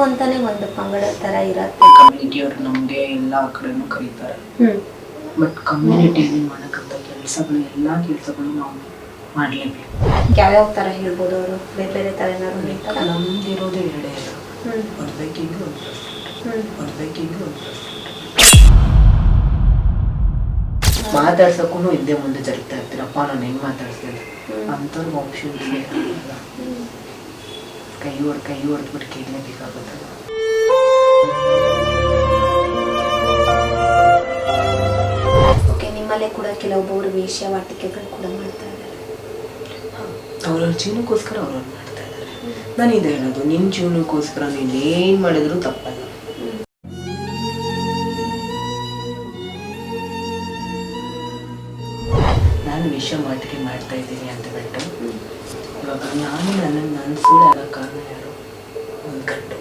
ಅಂತಾನೆ ಒಂದು ಪಂಗಡ ತರ ಇರುತ್ತೆ. ಕಮ್ಯುನಿಟಿ ಅವರು ನಮಗೆ ಎಲ್ಲ ಕಡೆನೂ ಕರೀತಾರೆ. ಬಟ್ ಕಮ್ಯುನಿಟಿಯಲ್ಲಿ ಮಾಡಕ್ಕಂಥ ಕೆಲಸಗಳು ಎಲ್ಲ ಕೆಲಸಗಳು ನಾವು ಮಾಡಲೇಬೇಕು. ಯಾವ್ಯಾವ ತರ ಹೇಳ್ಬೋದು ಅವರು? ಬೇರೆ ಬೇರೆ ತರ ಏನಾದ್ರು ಹೇಳ್ತಾರೆ? ನಮ್ದಿರೋದು ಎರಡೇ ಇಲ್ಲ, ಒಂದು ಬೈಕಿಂಗ್ ಒಂದು ಬೈಕಿಂಗ್ ಮಾತಾಡ್ಸಕ್ಕೂ ಹಿಂದೆ ಮುಂದೆ ಜರುಗ್ತಾ ಇರ್ತೀರಪ್ಪ, ನಾನು ಹೆಂಗ್ ಮಾತಾಡ್ಸ್ತಿದ್ದೆ ಅಂಥವ್ರಿಗೆ ಆಪ್ಷನ್ಸ್ ಇರಲ್ಲ. ಕೈ ಹೊಡೆದ್ಬಿಟ್ಟು ಕೇಳಲೇಬೇಕಾಗುತ್ತಲ್ಲ. ಓಕೆ, ನಿಮ್ಮಲ್ಲೇ ಕೂಡ ಕೆಲವೊಬ್ಬರು ವೇಶ್ಯಾವಾಟಿಕೆಗಳು ಕೂಡ ಮಾಡ್ತಾ ಇದ್ದಾರೆ. ಅವ್ರವ್ರ ಜೀವನಕ್ಕೋಸ್ಕರ ಅವ್ರವ್ರು ಮಾಡ್ತಾ ಇದ್ದಾರೆ. ನಾನು ಇದು ಹೇಳೋದು, ನಿನ್ನ ಜೀವನಕ್ಕೋಸ್ಕರ ನೀನು ಏನು ಮಾಡಿದ್ರು ತಪ್ಪಲ್ಲ. ನಾನು ವೇಶ್ಯಾವಾಟಿಕೆ ಮಾಡ್ತಾ ಇದ್ದೀನಿ ಅಂತ ಬಿಟ್ಟು ಇವಾಗ ನಾನು ಸುಳ್ಳು ಆಗೋ ಕಾರಣ ಯಾರು? ಒಂದು ಗಂಡು.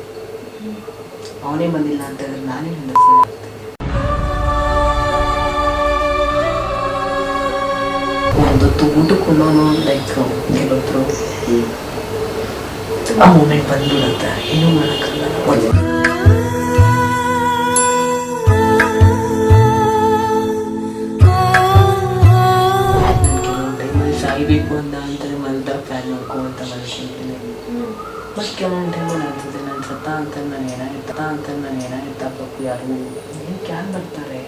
ಅವನೇ ಬಂದಿಲ್ಲ ಅಂತ ಹೇಳಿದ್ರೆ ನಾನೇ ನನ್ನ ಸುಳ್ಳು ಆಗ್ತೇನೆ. ಒಂದು ಊಟಕ್ಕೂ ಲೈಕ್ ಕೆಲವೊಬ್ರು ಆ ಮೂಮೆಂಟ್ ಬಂದ್ಬಿಡುತ್ತೆ, ಏನೂ ಮಾಡೋಕ್ಕಲ್ಲ. ಸಾಯ್ಬೇಕು ಅಂತಾರೆ ಮಲ್ದ ಫ್ಯಾನ್ ನೋಡ್ಕೊ ಅಂತ ಮಲ್ಕೊಳ್ತೀನಿ. ಬಟ್ ಕೆಲವೊಂದು ಟೈಮಲ್ಲಿ ಅನ್ಸುತ್ತೆ ನಾನು ಸತ್ತ ಅಂತ ನಾನು ಏನಾಗಿರ್ತಾಗಬೇಕು, ಯಾರು ಏನು ಕ್ಯಾನ್ ಬರ್ತಾರೆ.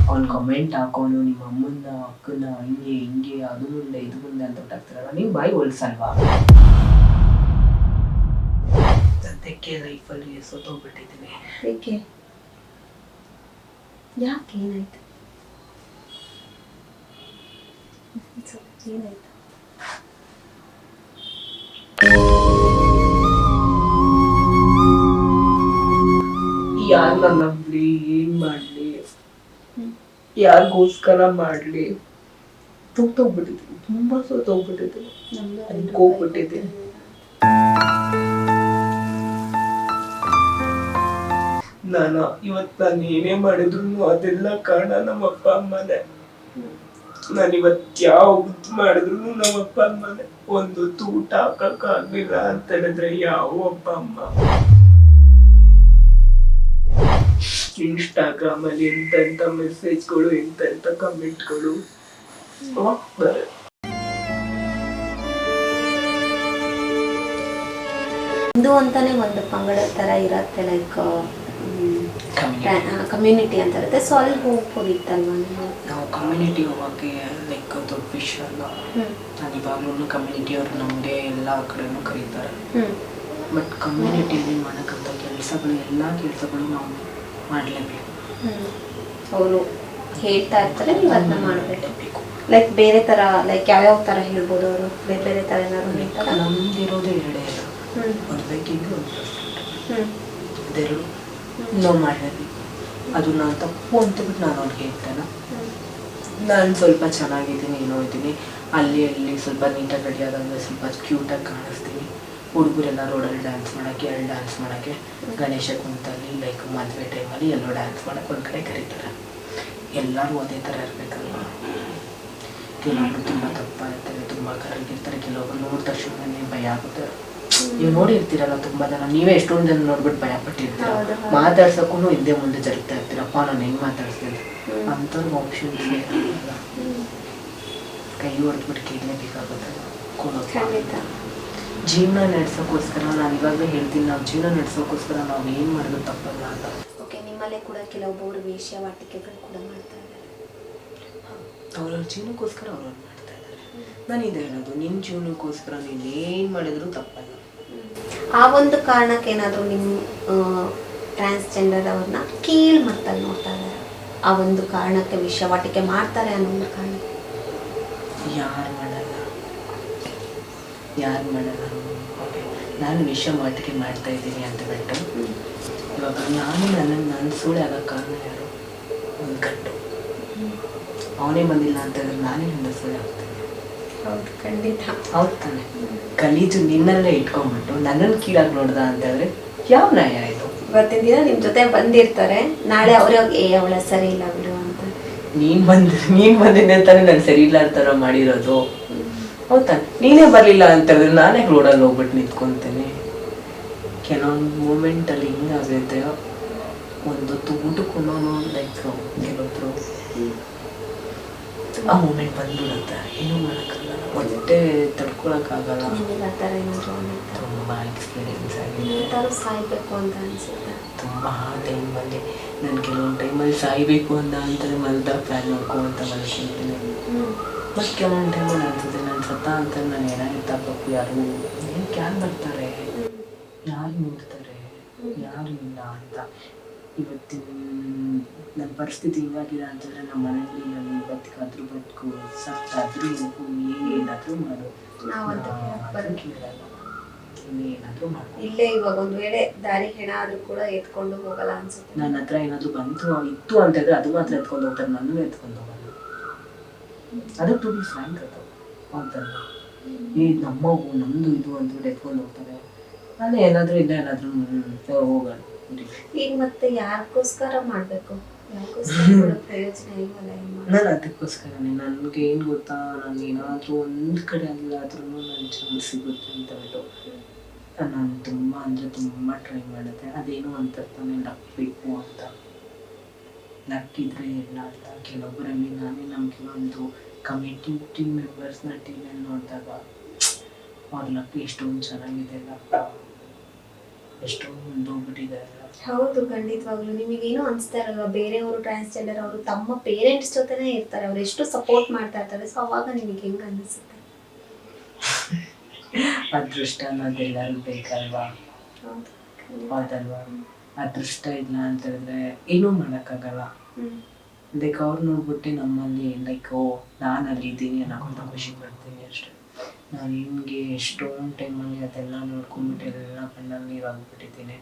ಅವ್ನು ಕಮೆಂಟ್ ಹಾಕೊಂಡು ನಿಮ್ಮ ಅಮ್ಮನ ಅಕ್ಕನ ಹಿಂಗೆ ಅದು ಮುಂದೆ ಇದು ಮುಂದೆ ಅಂತ ಬಿಟ್ಟಾಗ್ತಾರಲ್ಲ, ನೀವು ಬಾಯಿ ಹೊಲ್ಸಲ್ವಾ? ಸದ್ಯಕ್ಕೆ ಲೈಫಲ್ಲಿ ಸೋತೋಗ್ಬಿಟ್ಟಿದ್ದೀನಿ. ಯಾಕೆ ಏನಾಯ್ತು? ಯಾರನ್ನ ನಂಬಲಿ, ಏನ್ ಮಾಡ್ಲಿ, ಯಾರಿಗೋಸ್ಕರ ಮಾಡ್ಲಿ? ಸೋತೋಗ್ಬಿಟ್ಟಿದ್ದೀನಿ, ತುಂಬಾ ಸೋತೋಗ್ಬಿಟ್ಟಿದ್ದೀನಿ, ಹೋಗ್ಬಿಟ್ಟಿದ್ದೀನಿ. ಇವತ್ತು ನಾನು ಏನೇ ಮಾಡಿದ್ರು ಅದೆಲ್ಲ ಕಾರಣ ನಮ್ಮ ಅಪ್ಪ ಅಮ್ಮನೇ. ನಾನು ಇವತ್ತು ಯಾವ ಗುದ್ದು ಮಾಡಿದ್ರು ನಮ್ಮ ಅಪ್ಪ ಅಮ್ಮನೇ. ಒಂದು ಊಟ ಹಾಕಕ್ಕಾಗ್ಲಿಲ್ಲ ಅಂತ ಹೇಳಿದ್ರೆ ಯಾವ ಅಪ್ಪ ಅಮ್ಮ? ಇನ್ಸ್ಟಾಗ್ರಾಮ್ ಅಲ್ಲಿ ಎಂತೆಂತ ಮೆಸೇಜ್ಗಳು, ಎಂತೆಂತ ಕಮೆಂಟ್ಗಳು ಬರುತ್ತೆ. ಇದು ಅಂತಾನೆ ಒಂದು ಪಂಗಡ ತರ ಇರತ್ತೆ, ಲೈಕ್ ಕಮ್ಯುನಿಟಿ ಅಂತ ಇರುತ್ತೆ. ಸೊ ಅಲ್ಲಿ ಹೋಗ್ಬೋದಿತ್ತಲ್ವ ನಾವು? ಕಮ್ಯುನಿಟಿ ಹೋಗೋಕ್ಕೆ ಲೈಕ್ ದೊಡ್ಡ ವಿಷಯ ಅಲ್ಲ. ನಾನು ಇವಾಗಲೂ ಕಮ್ಯುನಿಟಿಯವರು ನಮಗೆ ಎಲ್ಲ ಕಡೆನೂ ಕರೀತಾರೆ. ಬಟ್ ಕಮ್ಯುನಿಟಿಯಲ್ಲಿ ಮಾಡೋಕ್ಕಂಥ ಕೆಲಸಗಳು ಎಲ್ಲ ಕೆಲಸಗಳು ನಾವು ಮಾಡಲೇಬೇಕು. ಅವರು ಹೇಳ್ತಾ ಇರ್ತಾರೆ, ನೀವು ಅದನ್ನ ಮಾಡಬೇಕು. ಲೈಕ್ ಬೇರೆ ತರ, ಲೈಕ್ ಯಾವ್ಯಾವ ತರ ಹೇಳ್ಬೋದು ಅವರು? ಬೇರೆ ಬೇರೆ ತರ ಏನಾದ್ರು ಹೇಳ್ತಾರೆ? ನಮ್ದಿರೋದು ಎರಡೇ ಇಲ್ಲ, ಒಂದು ಬೈಕಿಂಗ್ ಅದೆರಡು ನಾವು ಮಾಡಲೇಬೇಕು. ಅದು ನಾನು ತಪ್ಪು ಅಂತಬಿಟ್ಟು ನಾನು ಅವ್ರಿಗೆ ಹೇಳ್ತೇನೆ. ನಾನು ಸ್ವಲ್ಪ ಚೆನ್ನಾಗಿದ್ದೀನಿ, ಏನೋ ಇದ್ದೀನಿ, ಅಲ್ಲಿ ಸ್ವಲ್ಪ ನೀಟಾಗಿ ರೆಡಿ ಆದಂಗೆ ಸ್ವಲ್ಪ ಕ್ಯೂಟಾಗಿ ಕಾಣಿಸ್ತೀನಿ. ಹುಡುಗರೆಲ್ಲ ರೋಡಲ್ಲಿ ಡ್ಯಾನ್ಸ್ ಮಾಡೋಕ್ಕೆ ಗಣೇಶ ಕುಂತಲ್ಲಿ ಲೈಕ್ ಮದುವೆ ಟೈಮಲ್ಲಿ ಎಲ್ಲೋ ಡ್ಯಾನ್ಸ್ ಮಾಡೋಕ್ಕೆ ಒಂದು ಕಡೆ ಕರೀತಾರೆ. ಎಲ್ಲರೂ ಅದೇ ಥರ ಇರಬೇಕಲ್ವ? ಕೆಲವೊಬ್ರು ತುಂಬ ತಪ್ಪಾಗಿರ್ತಾರೆ, ತುಂಬ ಕರಗಿರ್ತಾರೆ, ಕೆಲವೊಬ್ರು ನೋಡಿದ ತಕ್ಷಣ ಭಯ ಆಗುತ್ತೆ. ನೀವು ನೋಡಿರ್ತೀರಲ್ಲ ತುಂಬ ಜನ, ನೀವೇ ಎಷ್ಟೊಂದು ಜನ ನೋಡ್ಬಿಟ್ಟು ಭಯ ಪಟ್ಟಿರ್ತೀರ. ಮಾತಾಡ್ಸಕ್ಕೂ ಹಿಂದೆ ಮುಂದೆ ಜರುಗ್ತಾ ಇರ್ತೀರಪ್ಪ, ನಾನು ಹೆಂಗೆ ಮಾತಾಡ್ಸ್ತೀನಿ ಅಂಥವ್ರಿಗೆ ಆಪ್ಷನ್ಸ್ ಇರಲ್ಲ. ಕೈ ಹೊಡೆದ್ಬಿಟ್ಟು ಕೇಳಲೇಬೇಕಾಗುತ್ತಲ್ಲ ಕೊಡೋದು. ಜೀವನ ನಡೆಸೋಕ್ಕೋಸ್ಕರ ನಾನು ಇವಾಗಲೇ ಹೇಳ್ತೀನಿ, ನಾವು ಜೀವನ ನಡೆಸೋಕ್ಕೋಸ್ಕರ ನಾವು ಏನು ಮಾಡೋದು ತಪ್ಪಲ್ಲ ಅಂತ. ಓಕೆ, ನಿಮ್ಮಲ್ಲೇ ಕೂಡ ಕೆಲವೊಬ್ಬರು ವೇಶ್ಯಾವಾಟಿಕೆಗಳು ಕೂಡ ಮಾಡ್ತಾ ಇದ್ದಾರೆ. ಅವ್ರವ್ರ ಜೀವನಕ್ಕೋಸ್ಕರ ಅವ್ರವ್ರು ಮಾಡ್ತಾ ಇದ್ದಾರೆ. ನಾನು ಇದು ಹೇಳೋದು, ನಿಮ್ಮ ಜೀವನಕ್ಕೋಸ್ಕರ ನೀನು ಏನು ಮಾಡಿದ್ರು ತಪ್ಪಲ್ಲ. ಆ ಒಂದು ಕಾರಣಕ್ಕೆ ಏನಾದರೂ ನಿಮ್ಮ ಟ್ರಾನ್ಸ್ಜೆಂಡರ್ ಅವ್ರನ್ನ ಕೀಳ್ ಮಟ್ಟದಲ್ಲಿ ನೋಡ್ತಾ ಇದ್ದಾರೆ? ಆ ಒಂದು ಕಾರಣಕ್ಕೆ ವೇಶ್ಯಾವಾಟಿಕೆ ಮಾಡ್ತಾರೆ ಅನ್ನೋ ಒಂದು ಕಾರಣ? ಯಾರು ಮಾಡಲ್ಲ. ಓಕೆ, ನಾನು ವೇಶ್ಯಾವಾಟಿಕೆ ಮಾಡ್ತಾ ಇದ್ದೀನಿ ಅಂತ ಬಿಟ್ಟು ಇವಾಗ ನಾನು ಸುಳ್ಳು ಆಗೋ ಕಾರಣ ಯಾರು? ಒಂದು ಗಂಡು. ಅವನೇ ಬಂದಿಲ್ಲ ಅಂತ ಹೇಳಿದ್ರೆ ನಾನೇ ನನ್ನ ಸುಳ್ಳು ಆಗ್ತೇನೆ. ಹೌದು, ಖಂಡಿತ. ಹೌದು ತಾನೆ? ಗಲೀಜು ನಿನ್ನಲ್ಲೇ ಇಟ್ಕೊಂಡ್ಬಿಟ್ಟು ನನ್ನನ್ನು ಕೀಳಾಗಿ ನೋಡ್ದ ಅಂತ ಹೇಳಿದ್ರೆ ಯಾವ ನ್ಯಾಯ ಇದು? ಇವತ್ತಿನ ದಿನ ನಿಮ್ಮ ಜೊತೆ ಬಂದಿರ್ತಾರೆ, ನಾಳೆ ಅವರೇ ಅವಳ ಸರಿ ಇಲ್ಲ ಬಿಡು ಅಂತ. ನೀನ್ ಬಂದಿದ್ದೆ ಅಂತಾನೆ ನಾನು ಸರಿ ಇಲ್ಲ ಥರ ಮಾಡಿರೋದು. ಹೌದಾ, ನೀನೇ ಬರಲಿಲ್ಲ ಅಂತ ಹೇಳಿದ್ರೆ ನಾನೇ ರೋಡಲ್ಲಿ ಹೋಗ್ಬಿಟ್ಟು ನಿಂತ್ಕೊತೇನೆ. ಕೆಲವೊಂದು ಮೂಮೆಂಟಲ್ಲಿ ಹಿಂಗಾಗೈತೆ, ಒಂದೊತ್ತು ಊಟಕ್ಕೂ ಲೈಕ್ ಕೆಲವೊಬ್ರು ಆ ಮೂಮೆಂಟ್ ಬಂದ್ಬಿಡುತ್ತೆ, ಏನೂ ಮಾಡೋಕ್ಕಲ್ಲ, ಹೊಟ್ಟೆ ತಡ್ಕೊಳಕ್ಕಾಗಲ್ಲ. ಆ ಥರ ಏನಾದರೂ ತುಂಬ ಎಕ್ಸ್ಪೀರಿಯನ್ಸ್ ಆಗಿದೆ. ಏನಾದರೂ ಸಾಯ್ಬೇಕು ಅಂತ ಅನಿಸುತ್ತೆ ತುಂಬ ಟೈಮಲ್ಲಿ ನಾನು ಕೆಲವೊಂದು ಟೈಮಲ್ಲಿ ಸಾಯಬೇಕು ಅಂತಾರೆ ಮಲ್ದ ಪ್ಲ್ಯಾನ್ ಮಾಡ್ಕೊಂತ ಮಲ್ಕೊಳ್ತೀನಿ. ಮತ್ತು ಕೆಲವೊಂದು ಟೈಮಲ್ಲಿ ಅನ್ಸುತ್ತೆ ನಾನು ಸತ್ತ ಅಂತ ನಾನು ಏನಾಗಿತ್ತು ಆಗಬೇಕು, ಯಾರು ಏನಕ್ಕೆ ಯಾರು ಬರ್ತಾರೆ, ಯಾರು ನೋಡ್ತಾರೆ, ಯಾರು ಇಲ್ಲ ಅಂತ. ಇವತ್ತಿನ ನನ್ನ ಪರಿಸ್ಥಿತಿ ಹಿಂಗಾಗಿದೆ ಅಂತಂದರೆ ನಮ್ಮ ಮನೆಯಲ್ಲಿ ನಾನು ಬದುಕಾದ್ರೂ ಬದುಕು, ಸತ್ತಾದ್ರೂ ಏನಾದರೂ ಮಾಡು, ನಾವು ಕೇಳಲ್ಲ, ಏನಾದರೂ ಮಾಡು. ಇಲ್ಲೇ ಇವಾಗ ಒಂದು ವೇಳೆ ದಾರಿ ಹೆಣ ಆದ್ರೂ ಕೂಡ ಎತ್ಕೊಂಡು ಹೋಗಲ್ಲ ಅನ್ಸುತ್ತೆ. ನನ್ನ ಹತ್ರ ಏನಾದರೂ ಇತ್ತು ಅಂತಂದ್ರೆ ಅದು ಮಾತ್ರ ಎತ್ಕೊಂಡು ಹೋಗ್ತಾರೆ, ನನ್ನೂ ಎತ್ಕೊಂಡು ಹೋಗಲ್ಲ. ಅದು ಟು ಬಿ ಫ್ರ್ಯಾಂಕ್ ಅದು ಅಂತಲ್ಲ, ಈ ನಮ್ಮವು ನಮ್ಮದು ಇದು ಅಂದ್ಬಿಟ್ಟು ಎತ್ಕೊಂಡು ಹೋಗ್ತಾರೆ. ನಾನು ಏನಾದರೂ ಇಲ್ಲ ಏನಾದರೂ ಹೋಗೋಣ. ಈಗ ಮತ್ತೆ ಯಾರಿಗೋಸ್ಕರ ಮಾಡಬೇಕು, ಯಾರಿಗೋಸ್ಕರ ಪ್ರಯೋಜನ ಇಲ್ವಲ್ಲ. ನಾನು ಅದಕ್ಕೋಸ್ಕರನೇ ನನಗೆ ಏನು ಗೊತ್ತಾ, ನಾನು ಏನಾದರೂ ಒಂದು ಕಡೆ ಅಲ್ಲಾದ್ರೂ ನನ್ನ ಚಾನ್ಸ್ ಸಿಗುತ್ತೆ ಅಂತ ಬಿಟ್ಟು ನಾನು ತುಂಬ ಅಂದರೆ ತುಂಬ ಟ್ರೈ ಮಾಡಿದೆ. ಅದೇನು ಅಂತಾನೆ ಲಕ್ ಬೇಕು ಅಂತ. ಲಕ್ ಇದ್ರೆ ಎಲ್ಲ ಅಲ್ಲ. ಕೆಲವೊಬ್ಬರಲ್ಲಿ ನಾನೇ ನಮ್ಮ ಕೆಲವೊಂದು ಕಮಿಟಿ ಟೀಮ್ ಮೆಂಬರ್ಸ್ನ ಟೀಮಲ್ಲಿ ನೋಡಿದಾಗ ಅವ್ರ ಲಕ್ ಎಷ್ಟೊಂದು ಚೆನ್ನಾಗಿದೆ, ಲಕ್ ಎಷ್ಟೊಂದು ಹೋಗ್ಬಿಟ್ಟಿದೆ. ಹೌದು, ಖಂಡಿತವಾಗ್ಲು ನಿಮಗೇನು ಅನಿಸ್ತಾ ಇರಲ್ವಾ, ಬೇರೆಯವರು ಟ್ರಾನ್ಸ್ಜೆಂಡರ್ ಅವರು ತಮ್ಮ ಪೇರೆಂಟ್ಸ್ ಜೊತೆನೇ ಇರ್ತಾರೆ, ಅವ್ರು ಎಷ್ಟು ಸಪೋರ್ಟ್ ಮಾಡ್ತಾ ಇರ್ತಾರೆ, ಸೊ ಅವಾಗ ನಿಮಗೆ ಹೆಂಗೆ ಅನಿಸುತ್ತೆ? ಅದೃಷ್ಟ ಅನ್ನೋದೆಲ್ಲರೂ ಬೇಕಲ್ವಾ, ಹೌದಲ್ವಾ? ಅದೃಷ್ಟ ಇಲ್ಲ ಅಂತ ಹೇಳಿದ್ರೆ ಏನೂ ಮಾಡೋಕ್ಕಾಗಲ್ಲ. ಲೈಕ್ ಅವ್ರು ನೋಡ್ಬಿಟ್ಟು ನಮ್ಮಲ್ಲಿ ಲೈಕ್ ನಾನು ಅಲ್ಲಿದ್ದೀನಿ ಅನ್ನೋಂಥ ಖುಷಿ ಪಡ್ತೀನಿ ಅಷ್ಟೇ. ನಾನು ಹಿಂಗೆ ಎಷ್ಟೊಂದು ಟೈಮಲ್ಲಿ ಅದೆಲ್ಲ ನೋಡ್ಕೊಂಡ್ಬಿಟ್ಟು ಎಲ್ಲ ಕಣ್ಣಲ್ಲಿ ನೀರಾಗ್ಬಿಟ್ಟಿದ್ದೀನಿ.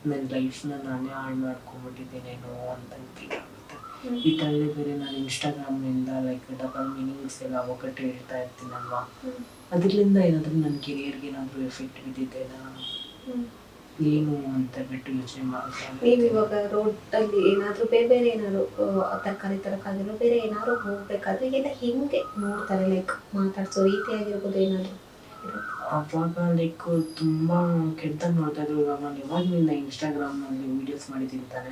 ನನ್ನ ಲೈಫ್ನ ನಾನೇ ಹಾಳು ಮಾಡ್ಕೊಂಡ್ಬಿಟ್ಟಿದ್ದೀನೇನೋ ಅಂತ ಫೀಲ್ ಆಗುತ್ತೆ. ಈ ಟೈಮಲ್ಲಿ ಬೇರೆ ನಾನು ಇನ್ಸ್ಟಾಗ್ರಾಮ್ನಿಂದ ಲೈಕ್ ಡಬಲ್ ಮೀನಿಂಗ್ಸ್ ಎಲ್ಲ ಒಕ್ಕಟ್ಟು ಹೇಳ್ತಾ ಇರ್ತೀನಲ್ವಾ, ಅದರಿಂದ ಏನಾದರೂ ನನ್ನ ಕೆರಿಯರ್ಗೆ ಏನಾದರೂ ಎಫೆಕ್ಟ್ ಬಿದ್ದಿದ್ದೇನಾ ಏನು ಅಂತ ಬಿಟ್ಟು ಯೋಚನೆ ಮಾಡ್ತಾರೆ. ನೀವು ಇವಾಗ ರೋಡಲ್ಲಿ ಏನಾದರೂ ಬೇರೆ ಏನಾದ್ರು ತರಕಾರಿ ತರಕಾರಿರೋ ಬೇರೆ ಏನಾದ್ರು ಹೋಗ್ಬೇಕಾದ್ರೆ ಎಲ್ಲ ಹೆಂಗೆ ನೋಡ್ತಾರೆ, ಲೈಕ್ ಮಾತಾಡ್ಸೋ ರೀತಿ ಆಗಿರ್ಬೋದು ಏನಾದ್ರು? ಅವಾಗ ಲೈಕ್ ತುಂಬ ಕೆಟ್ಟದಾಗ ನೋಡ್ತಾ ಇದ್ರು. ಇವಾಗ ನಾನು ಯಾವಾಗಲಿಂದ ಇನ್ಸ್ಟಾಗ್ರಾಮ್ನಲ್ಲಿ ವೀಡಿಯೋಸ್ ಮಾಡಿದ್ದೀನಿ ತಾನೆ,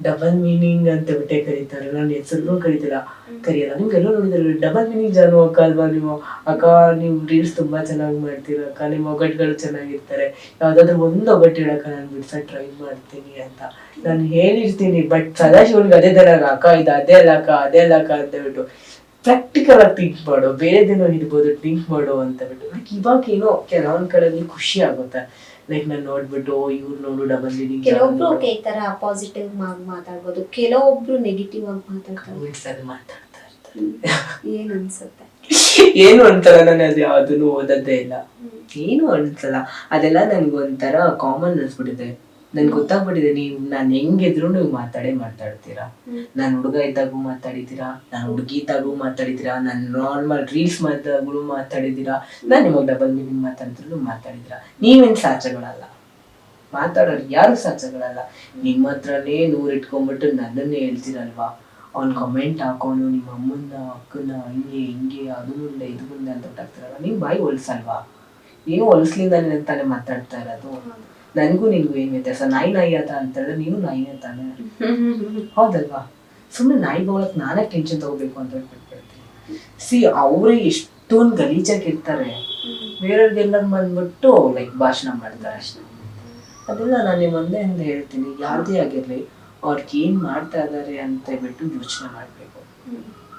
ಡಬಲ್ ಮೀನಿಂಗ್ ಅಂತ ಬಿಟ್ಟೆ ಕರೀತಾರೆ. ನನ್ನ ಹೆಸರು ಕರೀತಿಲ್ಲ, ಕರೆಯಲ್ಲ. ನಿಮ್ಗೆಲ್ಲೋ ನೋಡಿದ್ರೆ ಡಬಲ್ ಮೀನಿಂಗ್ ಜಾನು ಅಕ್ಕ ಅಲ್ವಾ ನೀವು, ಅಕ್ಕ ನೀವು ರೀಲ್ಸ್ ತುಂಬ ಚೆನ್ನಾಗಿ ಮಾಡ್ತೀರ ಅಕ್ಕ, ನಿಮ್ಮ ಒಗಟ್ಗಳು ಚೆನ್ನಾಗಿರ್ತಾರೆ, ಯಾವುದಾದ್ರೂ ಒಂದು ಒಗಟ್ಟು ಹೇಳಕ್ಕ ನಾನು ಬಿಡ್ಸಕ್ಕೆ ಟ್ರೈ ಮಾಡ್ತೀನಿ ಅಂತ ನಾನು ಹೇಳಿರ್ತೀನಿ. ಬಟ್ ಸದಾಶಿವನ್ಗೆ ಅದೇ ಥರ ಅಕ್ಕ ಇದು ಅದೇ ಅಲ್ಲ ಅಕ್ಕ ಅದೇ ಅಲ್ಲ ಅಕ್ಕ ಅಂತ ಬಿಟ್ಟು ಪ್ರಾಕ್ಟಿಕಲ್ ಆಗಿ ಥಿಂಕ್ ಮಾಡು, ಬೇರೆದೇನೋ ಇರ್ಬೋದು ಥಿಂಕ್ ಮಾಡು ಅಂತ ಬಿಟ್ಟು. ಲೈಕ್ ಇವಾಗ ಏನೋ ಕೆಲವೊಂದು ಕಡೆಯಲ್ಲಿ ಖುಷಿ ಆಗುತ್ತೆ. ಲೈಕ್ ನಾನು ನೋಡ್ಬಿಟ್ಟು ಇವ್ರು ನೋಡು ಡಬಲ್ ಮೀನಿಂಗ್. ಕೆಲವೊಬ್ರು ಈ ತರ ಪಾಸಿಟಿವ್ ಆಗಿ ಮಾತಾಡ್ಬೋದು, ಕೆಲವೊಬ್ರು ನೆಗೆಟಿವ್ ಆಗಿ ಮಾತಾಡ್ತಾರೆ, ಮಾತಾಡ್ತಾ ಇರ್ತಾರೆ. ಏನ್ ಅನ್ಸುತ್ತೆ? ಏನು ಅನ್ಸಲ್ಲ, ನಾನು ಅದು ಯಾವುದನ್ನು ಓದೋದೇ ಇಲ್ಲ, ಏನು ಅನ್ಸಲ್ಲ. ಅದೆಲ್ಲ ನನ್ಗೊಂಥರ ಕಾಮನ್ ಅನ್ಸ್ಬಿಟ್ಟಿದೆ. ನನ್ಗೆ ಗೊತ್ತಾಗ್ಬಿಟ್ಟಿದೆ, ನೀವು ನಾನು ಹೆಂಗಿದ್ರು ನೀವು ಮಾತಾಡ್ತೀರಾ. ನಾನು ಹುಡುಗ ಇದ್ದಾಗೂ ಮಾತಾಡಿದ್ದೀರಾ, ನಾನು ಹುಡುಗಿ ಇದ್ದಾಗೂ ಮಾತಾಡಿದ್ದೀರಾ, ನಾನು ನಾರ್ಮಲ್ ರೀಲ್ಸ್ ಮಾಡಿದಾಗೂ ಮಾತಾಡಿದ್ದೀರಾ, ನಾನು ನಿಮಗೆ ಡಬಲ್ ಮೀನಿಂಗ್ ಮಾತಾಡಿದ್ರು ಮಾತಾಡಿದ್ದೀರಾ. ನೀವೇನು ಸಾಚಗಳಲ್ಲ, ಮಾತಾಡೋರು ಯಾರು ಸಾಚಗಳಲ್ಲ. ನಿಮ್ಮ ಹತ್ರನೇ 100 ಇಟ್ಕೊಂಡ್ಬಿಟ್ಟು ನನ್ನನ್ನೇ ಹೇಳ್ತೀರಲ್ವಾ, ಅವ್ನು ಕಮೆಂಟ್ ಹಾಕೋನು ನಿಮ್ಮ ಅಮ್ಮನ ಅಕ್ಕನ ಹಿಂಗೆ ಹಿಂಗೆ ಅದು ಮುಂದೆ ಇದು ಮುಂದೆ ಅಂತ ಹೊಟ್ಟಾಗ್ತಾರಲ್ಲ, ನೀವು ಬಾಯಿ ಹೊಲ್ಸಲ್ವಾ? ನೀನು ಹೊಲ್ಸ್ಲಿಂದ ತಾನೇ ಮಾತಾಡ್ತಾ ಇರೋದು. ನನಗೂ ನಿನ್ಗೂ ಏನು ವ್ಯತ್ಯಾಸ? ನಾಯಿ ಆತ ಅಂತ ಹೇಳಿದ್ರೆ ನೀನು ನಾಯಿನೇ ತಾನೆ, ಹೌದಲ್ವಾ? ಸುಮ್ಮನೆ ನಾಯಿ ಬಗಳಕ್ಕೆ ನಾನೇ ಟೆನ್ಷನ್ ತಗೋಬೇಕು ಅಂತ ಬಿಟ್ಬಿಡ್ತೀನಿ. ಸಿ ಅವರೇ ಎಷ್ಟೊಂದು ಗಲೀಜಾಗಿ ಇರ್ತಾರೆ, ಬೇರೆಯವ್ರಿಗೆಲ್ಲ ಬಂದ್ಬಿಟ್ಟು ಲೈಕ್ ಭಾಷಣ ಮಾಡ್ತಾರೆ. ಅದೆಲ್ಲ ನಾನು ನಿಮ್ಮ ಒಂದೇ ಅಂತ ಹೇಳ್ತೀನಿ, ಯಾರದೇ ಆಗಿರಲಿ ಅವ್ರಿಗೆ ಏನು ಮಾಡ್ತಾ ಇದ್ದಾರೆ ಅಂತ ಬಿಟ್ಟು ಯೋಚನೆ ಮಾಡಬೇಕು.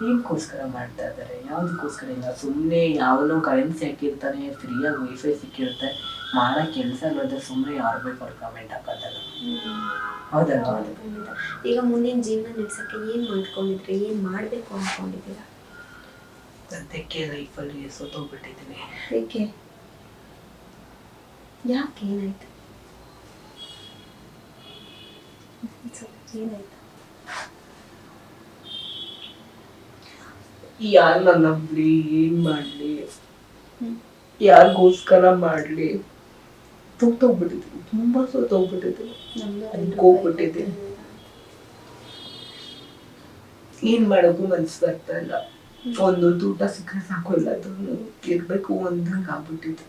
ಏನಕ್ಕೋಸ್ಕರ ಮಾಡ್ತಾ ಇದ್ದಾರೆ, ಯಾವುದಕ್ಕೋಸ್ಕರ ಇಲ್ಲ. ಸುಮ್ಮನೆ ಯಾವನೋ ಕರೆನ್ಸಿ ಹಾಕಿರ್ತಾನೆ, ಫ್ರೀಯಾಗಿ ವೈಫೈ ಸಿಕ್ಕಿರುತ್ತೆ, ಮಾಡೋ ಕೆಲಸ ಇಲ್ಲದೆ ಸುಮ್ಮನೆ ಯಾರು ಬೇಕು ಅವ್ರು ಕಮೆಂಟ್ ಹಾಕೋದಲ್ಲ, ಹೌದಲ್ವಾ? ಈಗ ಮುಂದಿನ ಜೀವನ ನಡೆಸಕ್ಕೆ ಏನು ಮಾಡ್ಕೊಂಡಿದ್ರಿ, ಏನು ಮಾಡಬೇಕು ಅಂದ್ಕೊಂಡಿದ್ದೀರಾ? ಸದ್ಯಕ್ಕೆ ಲೈಫಲ್ಲಿ ಸೋತೋಗ್ಬಿಟ್ಟಿದ್ದೀನಿ. ಏಕೆ, ಯಾಕೆ, ಏನಾಯ್ತು? ಏನಾಯ್ತು? ಯಾರನ್ನ ನಂಬಲಿ, ಏನ್ ಮಾಡ್ಲಿ, ಯಾರಿಗೋಸ್ಕರ ಮಾಡ್ಲಿ, ಸೋತೋಗ್ಬಿಟ್ಟಿದ್ದೀನಿ, ತುಂಬಾ ಸೋತೋಗ್ಬಿಟ್ಟಿದ್ದೀನಿ, ಹೋಗ್ಬಿಟ್ಟಿದ್ದೀನಿ. ಏನ್ ಮಾಡೋಕ್ಕೂ ಮನ್ಸು ಬರ್ತಾ ಇಲ್ಲ. ಒಂದೊಂದು ಊಟ ಸಿಕ್ಕರೆ ಸಾಕು ಎಲ್ಲಾದ್ರೂ ಇರ್ಬೇಕು ಅಂದಂಗೆ ಆಗ್ಬಿಟ್ಟಿದೆ.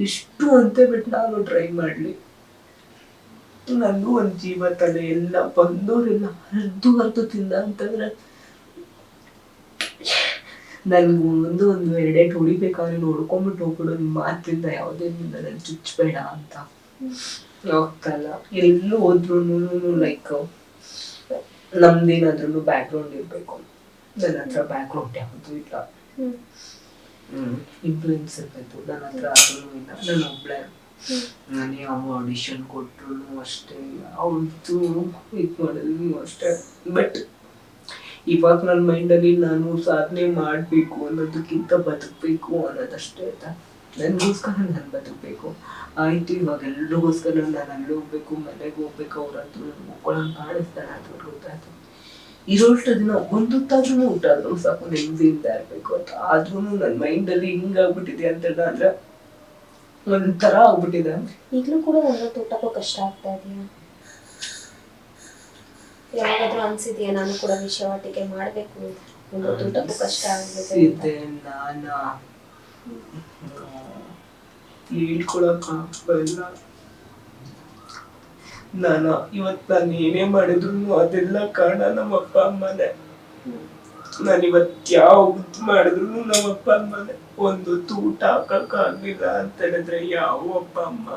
ಇಷ್ಟು ಅಂತ ಬಿಟ್ಟು ನಾನು ಟ್ರೈ ಮಾಡ್ಲಿ, ನನಗೂ ಒಂದು ಜೀವ ತಲೆ ಎಲ್ಲ ಬಂದವರೆಲ್ಲ ಅರ್ಧ ತಿಂದ ಅಂತಂದ್ರೆ ನನ್ಗೂ ಒಂದು ಎರಡೇಟ್ ಹೊಡಿಬೇಕಾದ್ರೆ ನೋಡ್ಕೊಂಬಿಟ್ಟು ಹೋಗ್ಬಿಡು, ನಿಮ್ಮ ಮಾತಿಂದ ಯಾವುದೇನಿಲ್ಲ, ನನ್ ಚುಚ್ಚಬೇಡ ಅಂತ ಹೋಗ್ತಲ್ಲ. ಎಲ್ಲೂ ಹೋದ್ರು ಲೈಕ್ ನಮ್ದೇನಾದ್ರೂ ಬ್ಯಾಕ್ ಗ್ರೌಂಡ್ ಇರ್ಬೇಕು, ನನ್ನ ಹತ್ರ ಬ್ಯಾಕ್ ಗ್ರೌಂಡ್ ಯಾವುದು ಇಲ್ಲ. ಇನ್ಫ್ಲೂಯೆನ್ಸ್ ಇರ್ಬೇಕು, ನನ್ನ ಹತ್ರ ಅದೂ ಇಲ್ಲ. ನಾನು ಒಬ್ಳೆ, ನಾನು ಯಾವ ಆಡಿಷನ್ ಕೊಟ್ಟರು ಅಷ್ಟೇ, ಅವ್ರದ್ದು ಇದು ಮಾಡಿದ್ರು ಅಷ್ಟೇ. ಬಟ್ ಇವಾಗ ನನ್ನ ಮೈಂಡಲ್ಲಿ ನಾನು ಸಾಧನೆ ಮಾಡಬೇಕು ಅನ್ನೋದಕ್ಕಿಂತ ಬದುಕಬೇಕು ಅನ್ನೋದಷ್ಟೇ ಆಯ್ತಾ. ನನಗೋಸ್ಕರ ನಾನು ಬದುಕಬೇಕು ಆಯ್ತು. ಇವಾಗ ಎಲ್ರಿಗೋಸ್ಕರ ನಾನು ಅಲ್ಲಿ ಹೋಗ್ಬೇಕು, ಮನೆಗೆ ಹೋಗ್ಬೇಕು, ಅವ್ರ ಹತ್ರ ಮಕ್ಕಳನ್ನ ಕಾಣಿಸ್ತಾನೆ ಅಂತ ಗೊತ್ತಾಯ್ತು. ಇರೋಷ್ಟು ದಿನ ಒಂದೊತ್ತಾದ್ರೂ ಊಟ ಆದ್ರೂ ಸಾಕು, ನೆಮ್ಮದಿಯಿಂದ ಇರಬೇಕು ಅಂತ. ಆದ್ರೂ ನನ್ನ ಮೈಂಡಲ್ಲಿ ಹಿಂಗಾಗ್ಬಿಟ್ಟಿದೆ ಅಂತ ಅಂದ್ರೆ ಒಂಥರ ಆಗ್ಬಿಟ್ಟಿದೆ. ಈಗಲೂ ಕೂಡ ಒಂದೊತ್ತು ಊಟಕ್ಕೂ ಕಷ್ಟ ಆಗ್ತಾ ಇದೆಯಾ? ಯಾವಾಗಾದ್ರೂ ಅನ್ಸಿದ್ಯಾ ನಾನು ಕೂಡ ವಿಷಯವಾಟಿಕೆ ಮಾಡಬೇಕು, ಒಂದೊತ್ತು ಊಟಕ್ಕೂ ಕಷ್ಟ ಆಗಿದೆ? ನಾನು ಹೇಳ್ಕೊಳಕ್ಕಾಗಲ್ಲ. ನಾನು ಏನೇ ಮಾಡಿದ್ರು ಅದೆಲ್ಲ ಕಾರಣ ನಮ್ಮ ಅಪ್ಪ ಅಮ್ಮನೇ. ನಾನು ಇವತ್ತು ಯಾವ ಮಾಡಿದ್ರು ನಮ್ಮ ಅಪ್ಪ ಅಮ್ಮನೇ. ಒಂದೊತ್ತು ಊಟ ಹಾಕಕ್ಕಾಗ್ಲಿಲ್ಲ ಅಂತ ಹೇಳಿದ್ರೆ ಯಾವ ಅಪ್ಪ ಅಮ್ಮ.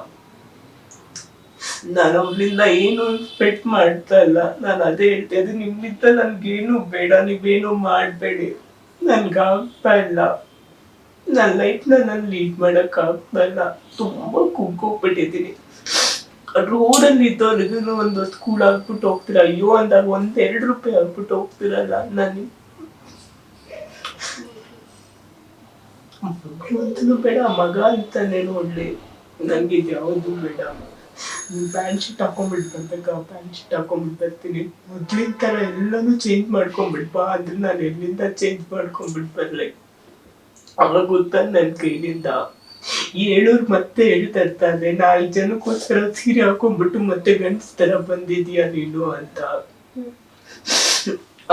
ನಾನು ಅವ್ರಿಂದ ಏನು ಎಕ್ಸ್ಪೆಕ್ಟ್ ಮಾಡ್ತಾ ಇಲ್ಲ. ನಾನು ಅದೇ ಹೇಳ್ತಾ ಇದ್ದೆ, ನಿಮ್ಮಿಂದ ನನ್ಗೇನು ಬೇಡ, ನೀವೇನು ಮಾಡಬೇಡಿ. ನನ್ಗಾಗ್ತಾ ಇಲ್ಲ, ನನ್ನ ಲೈಫ್ನ ನಾನು ಲೀಡ್ ಮಾಡಕ್ ಆಗ್ತಾ ಇಲ್ಲ. ತುಂಬಾ ಕುಗ್ಗೋಗ್ಬಿಟ್ಟಿದ್ದೀನಿ. ರೋಡಲ್ಲಿ ಇದ್ದವ್ರಿಗೂ ಒಂದು ಸ್ಕೂಲ್ ಆಗ್ಬಿಟ್ಟು ಹೋಗ್ತೀರಾ, ಅಯ್ಯೋ ಅಂದಾಗ ₹1-2 ಆಗ್ಬಿಟ್ಟು ಹೋಗ್ತಿರಲ್ಲ. ನಾನು ಮಗಂತೂ ಬೇಡ, ಮಗ ಅಂತಾನೆ ನೋಡ್ಲಿ, ನಂಗೆ ಇದು ಯಾವುದು ಬೇಡ. ಪ್ಯಾಂಟ್ ಶರ್ಟ್ ಹಾಕೊಂಡ್ಬಿಟ್ಟು ಪ್ಯಾಂಟ್ ಶರ್ಟ್ ಹಾಕೊಂಡ್ಬಿಟ್ಟು ಬರ್ತೀನಿ. ಮೊದ್ಲಿನ ತರ ಎಲ್ಲಾನು ಚೇಂಜ್ ಮಾಡ್ಕೊಂಡ್ಬಿಡ್ಬಾ ಅಂದ್ರೆ ನಾನು ಎಲ್ಲಿಂದ ಚೇಂಜ್ ಮಾಡ್ಕೊಂಡ್ಬಿಟ್ಟು ಬರ್ಲಿ? ಅವಾಗ ಗೊತ್ತಾ ನನ್ ಕೈಲಿಂದ ಹೇಳೋರು ಮತ್ತೆ ಹೇಳ್ತಾ ಇರ್ತಾರೆ, 4 ಜನಕ್ಕೋಸ್ಕರ ಸೀರೆ ಹಾಕೊಂಡ್ಬಿಟ್ಟು ಮತ್ತೆ ಗಂಡಸ್ ತರ ಬಂದಿದ್ಯಾ ನೀನು ಅಂತ.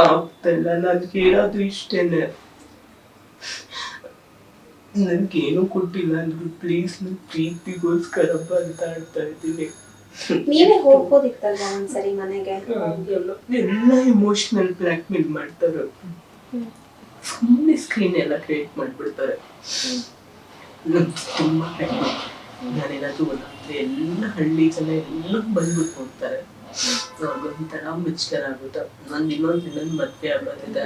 ಆಗ್ತಲ್ಲ. ನನ್ಗೆ ಹೇಳೋದು ಇಷ್ಟೇನೆ, ನನ್ಗೇನು ಕೊಟ್ಟಿಲ್ಲ ಅಂದ್ರು ಪ್ಲೀಸ್ ನನ್ ಪ್ರೀತಿಗೋಸ್ಕರ ಅಂತ ಆಡ್ತಾ ಇದ್ದೀನಿ. ನೀವೇ ಹೋಗ್ಬೋದಿತ್ತಲ್ವಾ ಒಂದ್ಸರಿ ಮನೆಗೆ? ಎಲ್ಲ ಎಮೋಷನಲ್ ಬ್ಲ್ಯಾಕ್ ಮೇಲ್ ಮಾಡ್ತಾರೆ, ಸುಮ್ಮನೆ ಸ್ಕ್ರೀನ್ ಎಲ್ಲ ಕ್ರಿಯೇಟ್ ಮಾಡ್ಬಿಡ್ತಾರೆ. ತುಂಬಾ ನಾನೇನಾದ್ರೂ ಒಂದಂದ್ರೆ ಎಲ್ಲ ಹಳ್ಳಿ ಜನ ಎಲ್ಲ ಬಂದ್ಬಿಟ್ಟು ಹೋಗ್ತಾರೆ. ಅವ್ರಿಗೊಂಥರ ಮುಚ್ಕರ ಆಗುತ್ತೆ. ಇನ್ನೊಂದು ಮದ್ವೆ ಆಗೋದಿದೆ,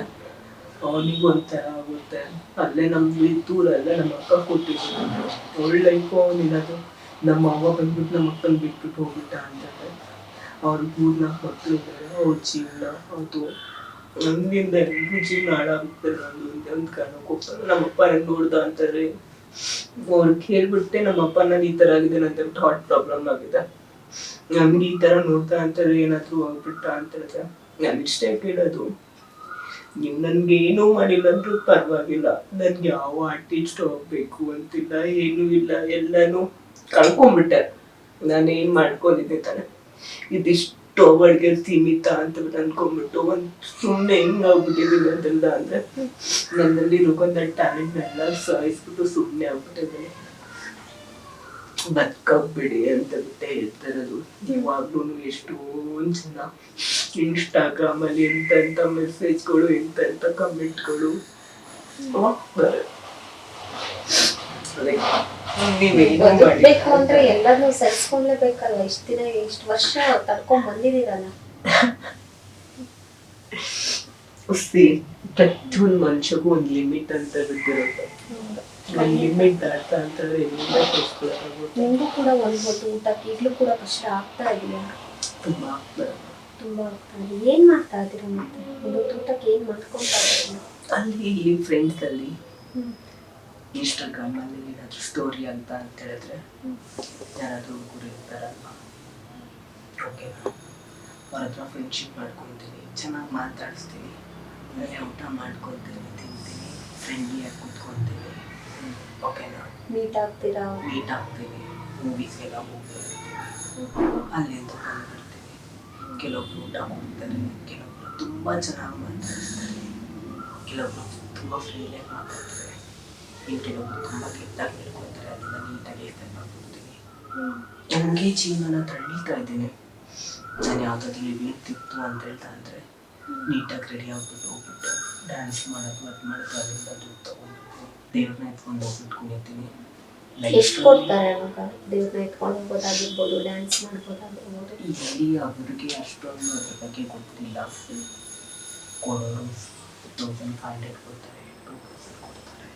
ಅವನಿಗೂ ಒಂಥರ ಆಗುತ್ತೆ. ಅಲ್ಲೇ ನಮ್ದು ದೂರಲ್ಲೇ ನಮ್ಮ ಅಕ್ಕ ಕೊಟ್ಟಿದ್ರು, ಒಳ್ಳೆ ಲೈಫು ಅವನಿರೋದು. ನಮ್ಮ ಅವ್ವ ಬಂದ್ಬಿಟ್ಟು ನಮ್ಮ ಅಕ್ಕನ ಬಿಟ್ಬಿಟ್ಟು ಹೋಗ್ಬಿಟ್ಟ ಅಂತಾರೆ. ಅವ್ರ 3-4 ಮಕ್ಕಳು ಇದ್ದಾರೆ, ಅವ್ರ ಜೀವನ ಅದು ನನ್ನಿಂದ ಎಲ್ಲರೂ ಜೀವನ ಹಾಳಾಗುತ್ತೆ. ನಾನು ಒಂದು ಕಾರಣಕ್ಕೆ ಹೋಗ್ತಾರೆ. ನಮ್ಮಪ್ಪ ನನ್ನ ನೋಡ್ದ ಅಂತಾರೆ, ಅವ್ರಿಗೆ ಹೇಳ್ಬಿಟ್ಟೆ ನಮ್ಮಪ್ಪ ನಾನು ಈ ತರ ಆಗಿದೆ, ನಂತರ ಹಾರ್ಟ್ ಪ್ರಾಬ್ಲಮ್ ಆಗಿದೆ, ನಮ್ಗೆ ಈ ತರ ನೋಡ್ತಾ ಅಂತಾರೆ, ಏನಾದ್ರು ಹೋಗ್ಬಿಟ್ಟ ಅಂತ ಹೇಳಿದ್ರೆ ನಾನು ಇಷ್ಟೇ ಕೇಳೋದು, ನೀವು ನನ್ಗೆ ಏನೂ ಮಾಡಿಲ್ಲ ಅಂದ್ರೂ ಪರವಾಗಿಲ್ಲ, ನನ್ಗೆ ಯಾವ ಆರ್ಟಿಸ್ಟ್ ಹೋಗ್ಬೇಕು ಅಂತಿಲ್ಲ, ಏನೂ ಇಲ್ಲ, ಎಲ್ಲಾನು ಕಳ್ಕೊಂಡ್ಬಿಟ್ಟೆ. ನಾನೇನ್ ಮಾಡ್ಕೊಂಡಿದ್ದೆ ತಾನೆ, ಇದಿಷ್ಟು ಅವಾರ್ಡ್ಗೆ ಸೀಮಿತ ಅಂತ ಅನ್ಕೊಂಡ್ಬಿಟ್ಟು ಒಂದ್ ಸುಮ್ಮನೆ ಹೆಂಗಾಗ್ಬಿಟ್ಟಿದ್ದೀನಿ ಅಂತೆಲ್ಲ ಅಂದ್ರೆ ನನ್ನಲ್ಲಿ ಇರೋಕೊಂದ ಟ್ಯಾಲೆಂಟ್ ಎಲ್ಲ ಸಾಯಿಸ್ಬಿಟ್ಟು ಸುಮ್ಮನೆ ಆಗ್ಬಿಟ್ಟಿದ್ದೀನಿ. ಬದುಕಬಿಡಿ ಅಂತ ಬಿಟ್ಟೆ ಹೇಳ್ತಿರೋದು. ಇವಾಗ್ಲೂ ಎಷ್ಟೊಂದ್ ಜನ ಇನ್ಸ್ಟಾಗ್ರಾಮ್ ಅಲ್ಲಿ ಎಂತೆಂತ ಮೆಸೇಜ್ಗಳು, ಎಂತೆಂತ ಕಮೆಂಟ್ಗಳು ಹೋಗ್ತಾರೆ. ಬೇಕು ಅಂದ್ರೆ ಎಲ್ಲಾನು ಸಹಿಸ್ಕೊಂಡ್ಲೇಬೇಕಲ್ಲ. ಇಷ್ಟ ದಿನ ಇಷ್ಟು ವರ್ಷ ತಡ್ಕೊಂಡ್ ಬಂದಿದ್ದೀರಲ್ಲ. ಪ್ರತಿಯೊಂದು ಮನುಷ್ಯಗೂ ಒಂದು ಲಿಮಿಟ್ ಅಂತ ಬಿಟ್ಟಿರುತ್ತೆ. ಲಿಮಿಟ್ ದಾಟ್ತಾ ಅಂತಂದ್ರೆ ನಿಮ್ಗೂ ಕೂಡ ಒಂದ್ ಹೊತ್ತು ಊಟಕ್ಕೆ ಈಗ್ಲೂ ಕೂಡ ಕಷ್ಟ ಆಗ್ತಾ ಇದೆಯಾ? ತುಂಬಾ ಆಗ್ತಾ ಇದೆ. ಏನ್ ಮಾಡ್ತಾ ಇದ್ದೀರಾ ಮತ್ತೆ? ಒಂದೊತ್ತು ಊಟಕ್ಕೆ ಏನ್ ಮಾಡ್ಕೊಂತಾ ಇದ್ದೀರಾ? ಅಲ್ಲಿ ಇಲ್ಲಿ ಫ್ರೆಂಡ್ಸ್ ಅಲ್ಲಿ ಇನ್ಸ್ಟಾಗ್ರಾಮ್ ಅಲ್ಲಿ ಏನಾದ್ರು ಸ್ಟೋರಿ ಅಂತ ಹೇಳಿದ್ರೆ ಯಾರಾದ್ರೂ ಹುಡುಗರು ಇರ್ತಾರಲ್ವಾ, ಓಕೆ, ಅವ್ರ ಹತ್ರ ಫ್ರೆಂಡ್ಶಿಪ್ ಮಾಡ್ಕೊತೀನಿ, ಚೆನ್ನಾಗಿ ಮಾತಾಡಿಸ್ತೀನಿ, ಮನೆ ಊಟ ಮಾಡ್ಕೊತೀನಿ, ತಿಂತೀನಿ, ಫ್ರೆಂಡ್ಲಿಯಾಗಿ ಕೂತ್ಕೊತೀನಿ, ಓಕೆನಾ, ಮೀಟ್ ಆಗ್ತೀನಿ, ಮೂವೀಸ್ಗೆಲ್ಲ ಹೋಗ್ತಿರ್ತೀನಿ, ಅಲ್ಲಿಂದ ಬಂದ್ಬಿಡ್ತೀನಿ. ಕೆಲವೊಬ್ರು ಊಟ ಹೋಗ್ತಾರೆ, ಕೆಲವೊಬ್ರು ತುಂಬ ಚೆನ್ನಾಗಿ ಮಾತಾಡಿಸ್ತಾರೆ, ಕೆಲವೊಬ್ರು ತುಂಬ ಫ್ರೀಯಾಗಿ ಮಾತಾಡ್ತಾರೆ, ಇನ್ನು ಕೆಲವೊಬ್ರು ತುಂಬ ಕೆಟ್ಟಾಗಿ ಹೇಳ್ಕೊಳ್ತಾರೆ. ಅದನ್ನ ನೀಟಾಗಿ ಎಕ್ಸ್ಪ್ಲೇನ್ ಮಾಡ್ಕೊಡ್ತೀನಿ. ನನಗೆ ಜೀವನ ತಳ್ಳೀತಾ ಇದ್ದೀನಿ. ನಾನು ಯಾವುದಾದ್ರೂ ಇವೆಂಟ್ ಇತ್ತು ಅಂತ ಹೇಳ್ತಾ ಅಂದರೆ ನೀಟಾಗಿ ರೆಡಿ ಆಗ್ಬಿಟ್ಟು ಹೋಗ್ಬಿಟ್ಟು ಡ್ಯಾನ್ಸ್ ಮಾಡೋದು ಅದು ಮಾಡೋದು ಅಲ್ಲಿಂದ ದುಡ್ಡು ತೊಗೊಂಡ್ಬಿಟ್ಟು ದೇವ್ರನ್ನ ಎತ್ಕೊಂಡು ಹೋಗ್ಬಿಟ್ಟು ಕುಣಿತೀನಿ. ಎಷ್ಟು ಕೊಡ್ತಾರೆ ಅವಾಗ? ದೇವ್ರನ್ನ ಎತ್ಕೊಂಡು ಹೋಗೋದಾಗಿರ್ಬೋದು, ಡ್ಯಾನ್ಸ್ ಮಾಡ್ಬೋದಾಗಿರ್ಬೋದು. ಇಲ್ಲಿ ಅವ್ರಿಗೆ ಅಷ್ಟೊಂದು ಅದ್ರ ಬಗ್ಗೆ ಗೊತ್ತಿಲ್ಲ. ಕೊಡೋರು 1500 ಕೊಡ್ತಾರೆ, 2000 ಕೊಡ್ತಾರೆ,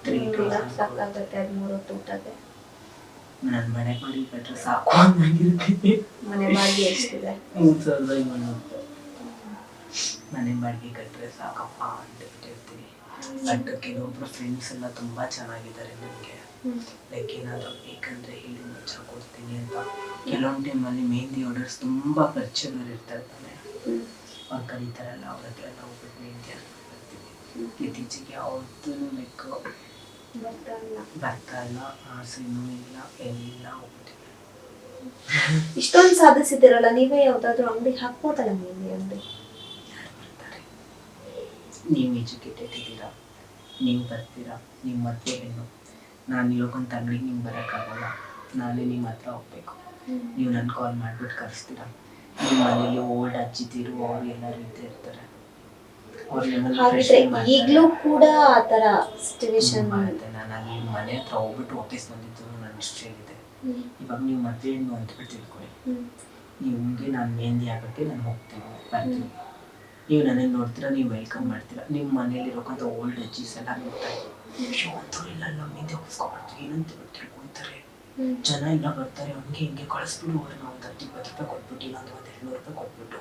3000 ಸಾಕಾಗುತ್ತೆ ಅದು 3 ಹೊತ್ತು ಊಟಕ್ಕೆ. ನನ್ನ ಮನೆ ಬಾಡಿಗೆ ಕಟ್ಟರೆ ಸಾಕು ಅನ್ನಂಗಿರ್ತೀನಿ. ಮನೆ ಬಾಡಿಗೆ ಎಷ್ಟಿದೆ? 3500 ಮನೆ ಬಾಡಿಗೆ ಕಟ್ಟರೆ ಸಾಕಪ್ಪ ಅಂತ ಇಟ್ಟಿರ್ತೀನಿ. ಬಟ್ ಕೆಲವೊಬ್ರು ಫ್ರೆಂಡ್ಸ್ ಎಲ್ಲ ತುಂಬ ಚೆನ್ನಾಗಿದ್ದಾರೆ ನನಗೆ. ಲೈಕ್ ಏನಾದರೂ ಬೇಕಂದರೆ ಹೇಳಿ ಮಚ್ಚ ಕೊಡ್ತೀನಿ ಅಂತ. ಕೆಲವೊಂದು ಟೈಮಲ್ಲಿ ಮೆಹಂದಿ ಆರ್ಡರ್ಸ್ ತುಂಬ ಪರಿಚಯದವ್ರು ಇರ್ತಾರೆ ತಾನೆ, ಅವ್ರು ಕರೀತಾರಲ್ಲ, ಅವ್ರ ಹತ್ರ ಎಲ್ಲ ಹೋಗ್ಬಿಟ್ಟು ಮೆಹಂದಿ ಹಾಕ್ಬಿಡ್ತೀನಿ. ಇತ್ತೀಚೆಗೆ ಅವ್ರದ್ದು ಲೈಕ್ ಬರ್ತಾ ಇಲ್ಲ, ಆಸೆನೂ ಇಲ್ಲ, ಎಲ್ಲ ಹೋಗ್ಬಿಟ್ಟಿದೆ. ಇಷ್ಟೊಂದು ಸಾಧಿಸಿದಿರಲ್ಲ, ನೀವೇ ಯಾವ್ದಾದ್ರು ಅಂಗಡಿ ಹಾಕ್ಬೋದಲ್ಲ ಮೆಹಂದಿ ಅಂಗಡಿ? ಯಾರು ಬರ್ತಾರೆ? ನೀವು ಎಜುಕೇಟೆಡ್ ಇದ್ದೀರಾ, ನೀವು ಬರ್ತೀರಾ, ನಿಮ್ಮ ಮತ್ತೆ ಹೆಣ್ಣು. ನಾನು ಇರೋಕ್ಕಂತ ಅಂಗಡಿಗೆ ನಿಮ್ಗೆ ಬರೋಕ್ಕಾಗಲ್ಲ, ನಾನೇ ನಿಮ್ಮ ಹತ್ರ ಹೋಗ್ಬೇಕು. ನೀವು ನನ್ನ ಕಾಲ್ ಮಾಡಿಬಿಟ್ಟು ಕರೆಸ್ತೀರಾ. ನಿಮ್ಮ ಮನೇಲಿ ಓಲ್ಡ್ ಅಜ್ಜಿತಿರು ಅವ್ರು ಎಲ್ಲರೂ ಇದ್ದೇ ಇರ್ತಾರೆ. ಈಗಲೂ ಕೂಡ ಆ ಥರ ಸಿಚುವೇಶನ್ ಮಾಡುತ್ತೆ. ನಾನು ಅಲ್ಲಿ ಮನೆ ಹತ್ರ ಹೋಗ್ಬಿಟ್ಟು ವಾಪಸ್ ಬಂದಿದ್ದು ನನ್ನ ಹಿಸ್ಟ್ರಿ ಇದೆ. ಇವಾಗ ನೀವು ಮದುವೆ ಹೆಣ್ಣು ಅಂತಬಿಟ್ಟು ತಿಳ್ಕೊಳ್ಳಿ. ನಿಮಗೆ ನಾನು ಮೆಹಂದಿ ಹಾಕೋಕ್ಕೆ ನಾನು ಹೋಗ್ತೀನಿ, ಬರ್ತೀನಿ. ನೀವು ನನಗೆ ನೋಡ್ತೀರಾ, ನೀವು ವೆಲ್ಕಮ್ ಮಾಡ್ತೀರಾ. ನಿಮ್ಮ ಮನೇಲಿ ಇರೋಕ್ಕಂಥ ಓಲ್ಡ್ ಅಜ್ಜೀಸ್ ಎಲ್ಲ ನೋಡ್ತಾರೆ, ಅಂಥವ್ರೆಲ್ಲ ಮೆಹಂದಿ ಹೋಗಿಸ್ಕೊಬಾರ್ದು ಏನಂತ ತಿಳ್ಕೊತಾರೆ. ಜನ ಎಲ್ಲ ಬರ್ತಾರೆ, ಹಂಗೆ ಹಿಂಗೆ ಕಳಿಸ್ಬಿಡು ಅವ್ರನ್ನ ಒಂದು 10-20 ರೂಪಾಯಿ ಕೊಟ್ಬಿಟ್ಟು, ಇಲ್ಲ ಒಂದು 200 ರೂಪಾಯಿ ಕೊಟ್ಬಿಟ್ಟು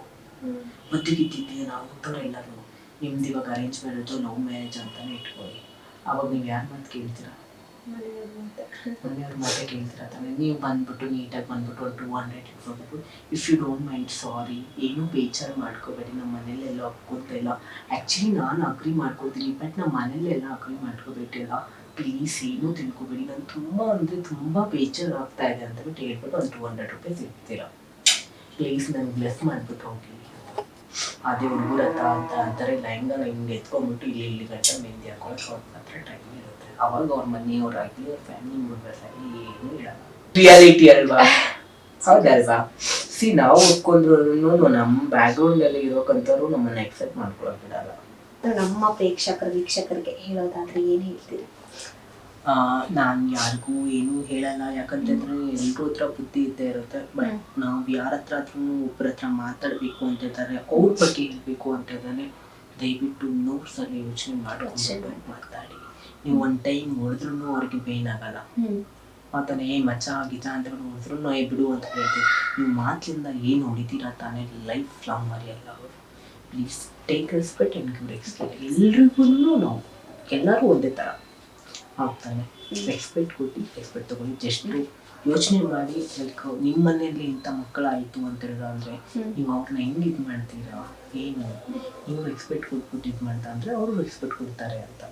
ಮದ್ದಿಗಿದ್ದಿದ್ದೆ ನಾವು ಅಂಥವ್ರೆಲ್ಲರೂ. ನಿಮ್ದು ಇವಾಗ ಅರೇಂಜ್ ಮ್ಯಾರೇಜು ಲವ್ ಮ್ಯಾರೇಜ್ ಅಂತಲೇ ಇಟ್ಕೊಳ್ಳಿ. ಆವಾಗ ನೀವು ಯಾರ ಮಾತು ಕೇಳ್ತೀರಾ? ಮನೆಯವ್ರ ಮಾತೇ ಕೇಳ್ತೀರಾ ತಾನೆ. ನೀವು ಬಂದ್ಬಿಟ್ಟು ನೀಟಾಗಿ ಬಂದ್ಬಿಟ್ಟು ಒಂದು 200 ಇಟ್ಕೊಬಿಟ್ಟು, ಇಫ್ ಯು ಡೋಂಟ್ ಮೈಂಡ್ ಸಾರಿ, ಏನೂ ಬೇಜಾರು ಮಾಡ್ಕೋಬೇಡಿ, ನಮ್ಮ ಮನೇಲೆಲ್ಲ ಒಪ್ಕೊತಾ ಇಲ್ಲ. ಆ್ಯಕ್ಚುಲಿ ನಾನು ಅಗ್ರಿ ಮಾಡ್ಕೊತೀನಿ, ಬಟ್ ನಮ್ಮ ಮನೇಲೆಲ್ಲ ಅಗ್ರಿ ಮಾಡ್ಕೋಬೇಕಿಲ್ಲ, ಪ್ಲೀಸ್ ಏನೂ ತಿಳ್ಕೊಬೇಡಿ, ನಾನು ತುಂಬ ಅಂದರೆ ತುಂಬ ಬೇಜಾರು ಆಗ್ತಾ ಇದೆ ಅಂತ ಬಿಟ್ಟು ಹೇಳ್ಬಿಟ್ಟು ಒಂದು 200 ರೂಪಾಯಿ ಸಿಗ್ತೀರಾ. ಪ್ಲೀಸ್ ನನಗೆ ಬ್ಲೆಸ್ ಮಾಡಿಬಿಟ್ಟು ಹೋಗಿ. ಅದೇ ಹುಡುಗರ ಹತ್ರ ಅಂತ ಅಂತಾರೆ, ಲೈಂಗ ಹಿಂಗೆ ಎತ್ಕೊಂಡ್ಬಿಟ್ಟು ಇಲ್ಲಿ ಗಂಟ ಮೆಹಂದಿ ಹಾಕೊಳ್ಳೋಕೆ ಅವ್ರ ಹತ್ರ ಟೈಮ್ ಇರುತ್ತೆ. ಅವಾಗ ಅವ್ರ ಮನೆಯವರಾಗಲಿ ಅವ್ರ ಫ್ಯಾಮಿಲಿ ಮೆಂಬರ್ಸ್ ಆಗಲಿ ಏನೂ ಇಡಲ್ಲ. ರಿಯಾಲಿಟಿ ಅಲ್ವಾ? ಹೌದಲ್ವಾ? ನಾವು ಒಪ್ಕೊಂಡ್ರು ನಮ್ಮ ಬ್ಯಾಕ್ಗ್ರೌಂಡಲ್ಲಿ ಇರೋಕ್ಕಂಥವ್ರು ನಮ್ಮನ್ನು ಎಕ್ಸೆಪ್ಟ್ ಮಾಡ್ಕೊಳಕ್ ಬಿಡಲ್ಲ. ನಮ್ಮ ವೀಕ್ಷಕರಿಗೆ ಹೇಳೋದಾದ್ರೆ ಏನು ಹೇಳ್ತೀರಿ? ನಾನು ಯಾರಿಗೂ ಏನೂ ಹೇಳಲ್ಲ, ಯಾಕಂತಂದರೆ ಎಲ್ಲರೂ ಹತ್ರ ಬುದ್ಧಿ ಇದ್ದೇ ಇರುತ್ತೆ. ಬಟ್ ನಾವು ಯಾರ ಹತ್ರ ಆದ್ರೂ ಒಬ್ಬರ ಹತ್ರ ಮಾತಾಡಬೇಕು ಅಂತಿದ್ದಾರೆ, ಅವ್ರ ಬಗ್ಗೆ ಹೇಳಬೇಕು ಅಂತಿದ್ದಾನೆ, ದಯವಿಟ್ಟು 100 ಸಲ ಯೋಚನೆ ಮಾಡ್ಕೊಂಡು ಮಾತಾಡಿ. ನೀವು ಒಂದು ಟೈಮ್ ಹೊಡೆದ್ರೂ ಅವ್ರಿಗೆ ಪೇನ್ ಆಗಲ್ಲ. ಮಾತಾನೆ ಮಚ್ಚ ಗಿಚ ಅಂತ ಹೊಡೆದ್ರೂ ಬಿಡು ಅಂತ ಹೇಳ್ತೀವಿ. ನೀವು ಮಾತಿನಿಂದ ಏನು ಹೊಡಿತೀರಾ ತಾನೇ ಲೈಫ್ ಲಾಂಗ್ ಮರೆಯಲ್ಲ ಅವರು. Please take respect and give respect. ಎಲ್ರಿಗೂ ನಾವು ಎಲ್ಲರೂ ಒಂದೇ ಥರ ಆಗ್ತಾನೆ. ರೆಸ್ಪೆಕ್ಟ್ ಕೊಟ್ಟು ರೆಸ್ಪೆಕ್ಟ್ ತೊಗೊಂಡು ಜಸ್ಟ್ ಯೋಚನೆ ಮಾಡಿ. ಲೈಕ್ ನಿಮ್ಮ ಮನೆಯಲ್ಲಿ ಇಂಥ ಮಕ್ಕಳಾಯಿತು ಅಂತ ಹೇಳಿದ್ರೆ ನೀವು ಅವ್ರನ್ನ ಹೆಂಗೆ ಇದು ಮಾಡ್ತೀರಾ, ಏನು ನೀವು ರೆಸ್ಪೆಕ್ಟ್ ಕೊಟ್ಬಿಟ್ಟು ಇದು ಮಾಡ್ತಾ ಅಂದರೆ ಅವರು ರೆಸ್ಪೆಕ್ಟ್ ಕೊಡ್ತಾರೆ ಅಂತ.